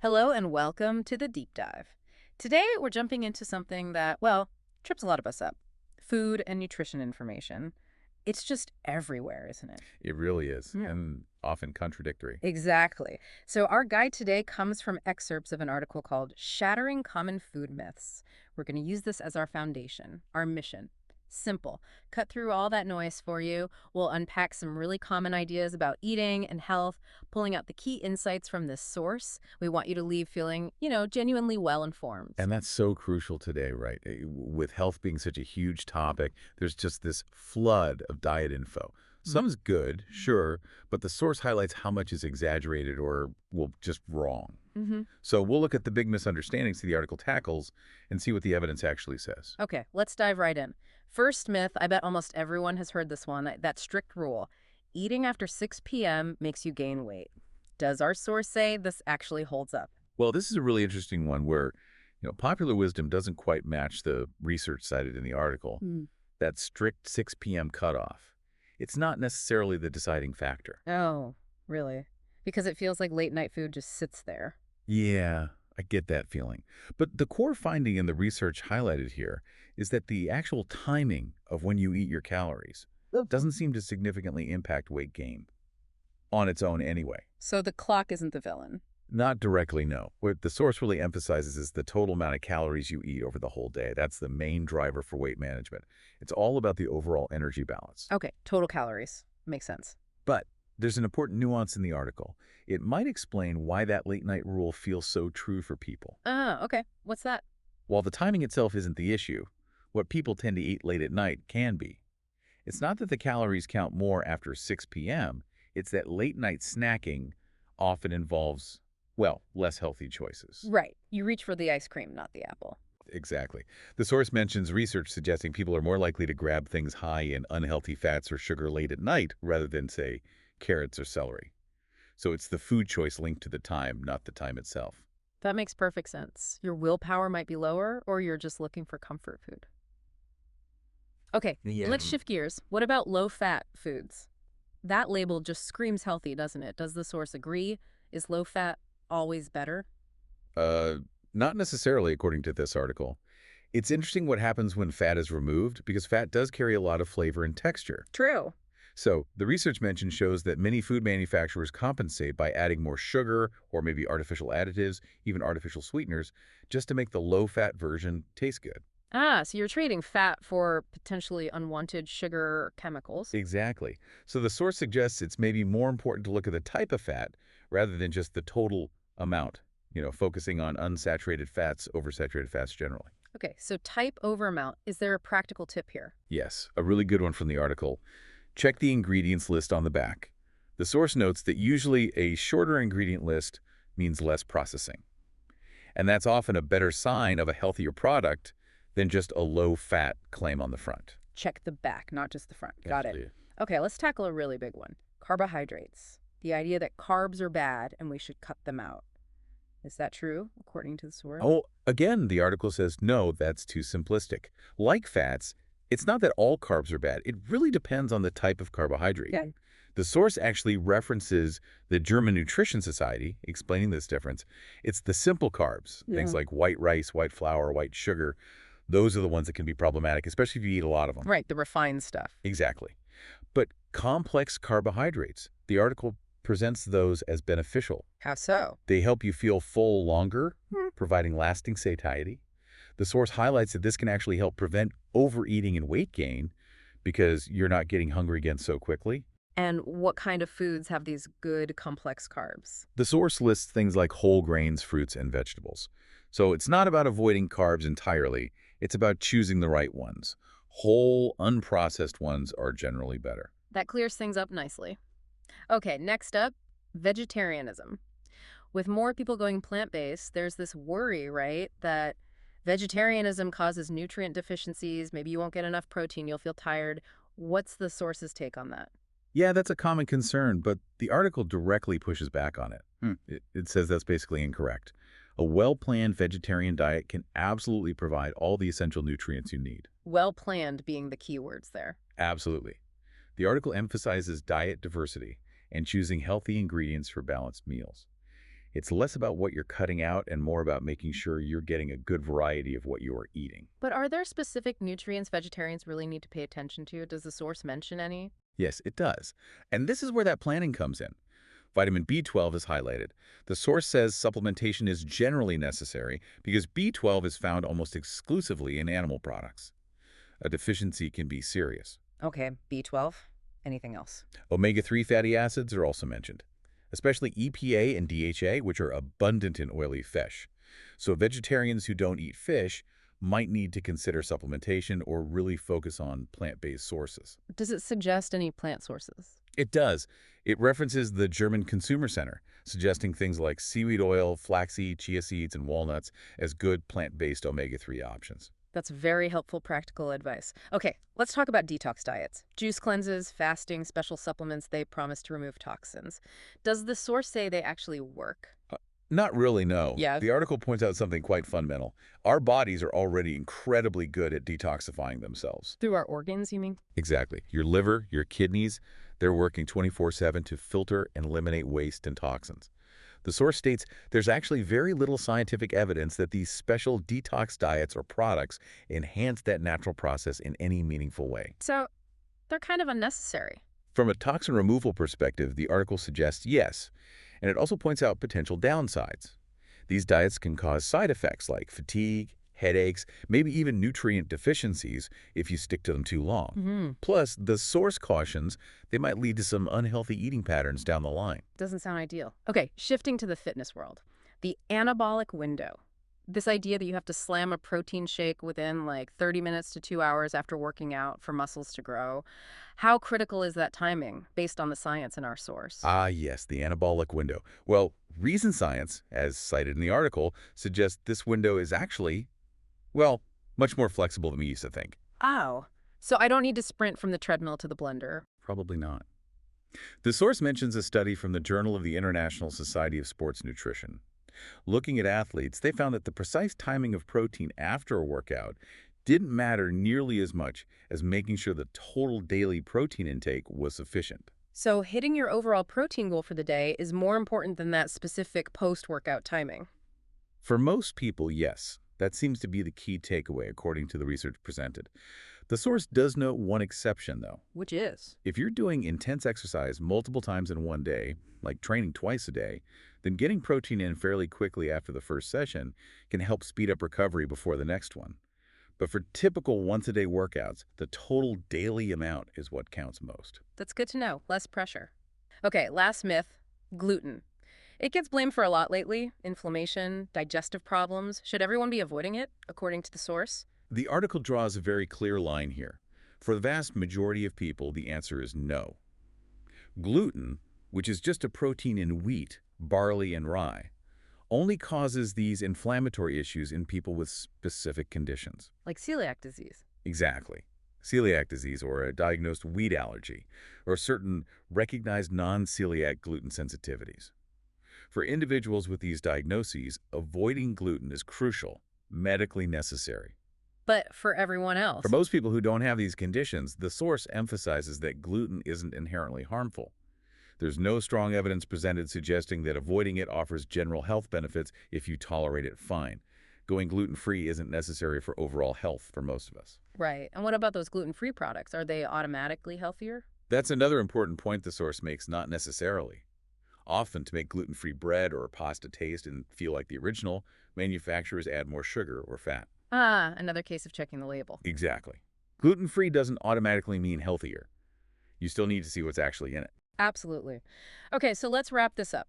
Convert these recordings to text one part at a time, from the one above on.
Hello and welcome to the deep dive. Today we're jumping into something that, well, trips a lot of us up. Food and nutrition information. It's just everywhere, isn't it? It really is, Yeah. and often contradictory. Exactly. So our guide today comes from excerpts of an article called Shattering Common Food Myths. We're going to use this as our foundation, our mission. Simple. Cut through all that noise for you. We'll unpack some really common ideas about eating and health, pulling out the key insights from this source. We want you to leave feeling, genuinely well informed. And that's so crucial today, right? With health being such a huge topic, there's just this flood of diet info. Some's good, sure, but the source highlights how much is exaggerated or, well, just wrong. Mm-hmm. So we'll look at the big misunderstandings the article tackles and see what the evidence actually says. Okay, let's dive right in. First myth, I bet almost everyone has heard this one, that strict rule. Eating after 6 p.m. makes you gain weight. Does our source say this actually holds up? Well, this is a really interesting one where, popular wisdom doesn't quite match the research cited in the article. That strict 6 p.m. cutoff. It's not necessarily the deciding factor. Oh, really? Because it feels like late night food just sits there. Yeah, I get that feeling. But the core finding in the research highlighted here is that the actual timing of when you eat your calories doesn't seem to significantly impact weight gain on its own anyway. So the clock isn't the villain. Not directly, no. What the source really emphasizes is the total amount of calories you eat over the whole day. That's the main driver for weight management. It's all about the overall energy balance. Okay, total calories. Makes sense. But there's an important nuance in the article. It might explain why that late-night rule feels so true for people. Ah, okay. What's that? While the timing itself isn't the issue, what people tend to eat late at night can be. It's not that the calories count more after 6 p.m., it's that late-night snacking often involves, well, less healthy choices. Right. You reach for the ice cream, not the apple. Exactly. The source mentions research suggesting people are more likely to grab things high in unhealthy fats or sugar late at night rather than, say, carrots or celery. So it's the food choice linked to the time, not the time itself. That makes perfect sense. Your willpower might be lower, or you're just looking for comfort food. Okay, Yeah. let's shift gears. What about low-fat foods? That label just screams healthy, doesn't it? Does the source agree? Is low-fat always better? Uh, Not necessarily, according to this article. It's interesting what happens when fat is removed because fat does carry a lot of flavor and texture. True. So the research mentioned shows that many food manufacturers compensate by adding more sugar or maybe artificial additives, even artificial sweeteners, just to make the low-fat version taste good. Ah, so you're trading fat for potentially unwanted sugar or chemicals. Exactly. So the source suggests it's maybe more important to look at the type of fat rather than just the total amount, focusing on unsaturated fats over saturated fats generally. Okay, so type over amount. Is there a practical tip here? Yes, a really good one from the article. Check the ingredients list on the back. The source notes that usually a shorter ingredient list means less processing. And that's often a better sign of a healthier product than just a low-fat claim on the front. Check the back, not just the front. Got it. Absolutely. Okay, let's tackle a really big one. Carbohydrates. The idea that carbs are bad and we should cut them out. Is that true, according to the source? Oh, again, the article says, no, that's too simplistic. Like fats, it's not that all carbs are bad. It really depends on the type of carbohydrate. Yeah. The source actually references the German Nutrition Society, explaining this difference. It's the simple carbs, things like white rice, white flour, white sugar. Those are the ones that can be problematic, especially if you eat a lot of them. Right, the refined stuff. Exactly. But complex carbohydrates, the article presents those as beneficial. How so? They help you feel full longer, providing lasting satiety. The source highlights that this can actually help prevent overeating and weight gain because you're not getting hungry again so quickly. And what kind of foods have these good complex carbs? The source lists things like whole grains, fruits, and vegetables. So it's not about avoiding carbs entirely. It's about choosing the right ones. Whole, unprocessed ones are generally better. That clears things up nicely. Okay, next up, vegetarianism. With more people going plant-based, there's this worry, right, that vegetarianism causes nutrient deficiencies. Maybe you won't get enough protein. You'll feel tired. What's the source's take on that? Yeah, that's a common concern, but the article directly pushes back on it. It says that's basically incorrect. A well-planned vegetarian diet can absolutely provide all the essential nutrients you need. Well-planned being the key words there. Absolutely. The article emphasizes diet diversity and choosing healthy ingredients for balanced meals. It's less about what you're cutting out and more about making sure you're getting a good variety of what you are eating. But are there specific nutrients vegetarians really need to pay attention to? Does the source mention any? Yes, it does. And this is where that planning comes in. Vitamin B12 is highlighted. The source says supplementation is generally necessary because B12 is found almost exclusively in animal products. A deficiency can be serious. Okay, B12. Anything else? Omega-3 fatty acids are also mentioned, especially EPA and DHA, which are abundant in oily fish. So vegetarians who don't eat fish might need to consider supplementation or really focus on plant-based sources. Does it suggest any plant sources? It does. It references the German Consumer Center, suggesting things like seaweed oil, flaxseed, chia seeds, and walnuts as good plant-based omega-3 options. That's very helpful practical advice. Okay, let's talk about detox diets. Juice cleanses, fasting, special supplements, they promise to remove toxins. Does the source say they actually work? Not really, no. Yeah. The article points out something quite fundamental. Our bodies are already incredibly good at detoxifying themselves. Through our organs, you mean? Exactly. Your liver, your kidneys, they're working 24/7 to filter and eliminate waste and toxins. The source states there's actually very little scientific evidence that these special detox diets or products enhance that natural process in any meaningful way. So, they're kind of unnecessary. From a toxin removal perspective, the article suggests yes, and it also points out potential downsides. These diets can cause side effects like fatigue, headaches, maybe even nutrient deficiencies if you stick to them too long. Plus, the source cautions they might lead to some unhealthy eating patterns down the line. Doesn't sound ideal. Okay, shifting to the fitness world. The anabolic window. This idea that you have to slam a protein shake within like 30 minutes to 2 hours after working out for muscles to grow. How critical is that timing based on the science in our source? Ah, yes, the anabolic window. Well, recent science, as cited in the article, suggests this window is actually, well, much more flexible than we used to think. Oh, so I don't need to sprint from the treadmill to the blender. Probably not. The source mentions a study from the Journal of the International Society of Sports Nutrition. Looking at athletes, they found that the precise timing of protein after a workout didn't matter nearly as much as making sure the total daily protein intake was sufficient. So hitting your overall protein goal for the day is more important than that specific post-workout timing. For most people, yes. That seems to be the key takeaway, according to the research presented. The source does note one exception, though. Which is? If you're doing intense exercise multiple times in one day, like training twice a day, then getting protein in fairly quickly after the first session can help speed up recovery before the next one. But for typical once-a-day workouts, the total daily amount is what counts most. That's good to know. Less pressure. Okay, last myth, gluten. It gets blamed for a lot lately. Inflammation, digestive problems. Should everyone be avoiding it, according to the source? The article draws a very clear line here. For the vast majority of people, the answer is no. Gluten, which is just a protein in wheat, barley, and rye, only causes these inflammatory issues in people with specific conditions. Like celiac disease. Exactly. Celiac disease or a diagnosed wheat allergy, or certain recognized non-celiac gluten sensitivities. For individuals with these diagnoses, avoiding gluten is crucial, medically necessary. But for everyone else. For most people who don't have these conditions, the source emphasizes that gluten isn't inherently harmful. There's no strong evidence presented suggesting that avoiding it offers general health benefits if you tolerate it fine. Going gluten-free isn't necessary for overall health for most of us. Right. And what about those gluten-free products? Are they automatically healthier? That's another important point the source makes, not necessarily. Often, to make gluten-free bread or pasta taste and feel like the original, manufacturers add more sugar or fat. Ah, another case of checking the label. Exactly. Gluten-free doesn't automatically mean healthier. You still need to see what's actually in it. Absolutely. Okay, so let's wrap this up.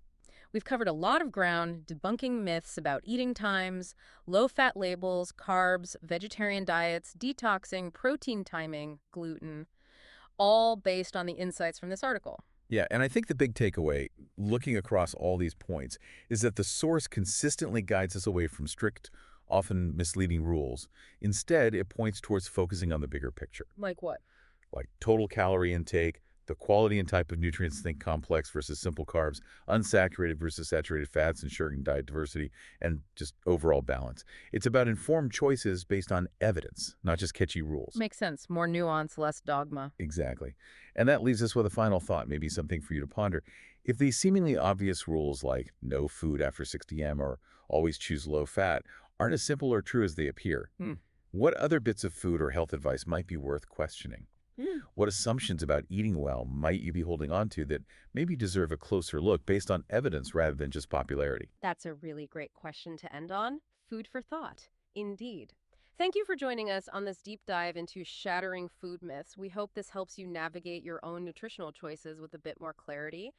We've covered a lot of ground debunking myths about eating times, low-fat labels, carbs, vegetarian diets, detoxing, protein timing, gluten, all based on the insights from this article. Yeah, and I think the big takeaway, looking across all these points, is that the source consistently guides us away from strict, often misleading rules. Instead, it points towards focusing on the bigger picture, Like what? like total calorie intake, The quality and type of nutrients, think complex versus simple carbs, unsaturated versus saturated fats, ensuring diet diversity, and just overall balance. It's about informed choices based on evidence, not just catchy rules. Makes sense. More nuance, less dogma. Exactly. And that leaves us with a final thought, maybe something for you to ponder. If these seemingly obvious rules like no food after 6 p.m. or always choose low fat aren't as simple or true as they appear, Hmm. what other bits of food or health advice might be worth questioning? Hmm. What assumptions about eating well might you be holding on to that maybe deserve a closer look based on evidence rather than just popularity? That's a really great question to end on. Food for thought. Indeed. Thank you for joining us on this deep dive into shattering food myths. We hope this helps you navigate your own nutritional choices with a bit more clarity.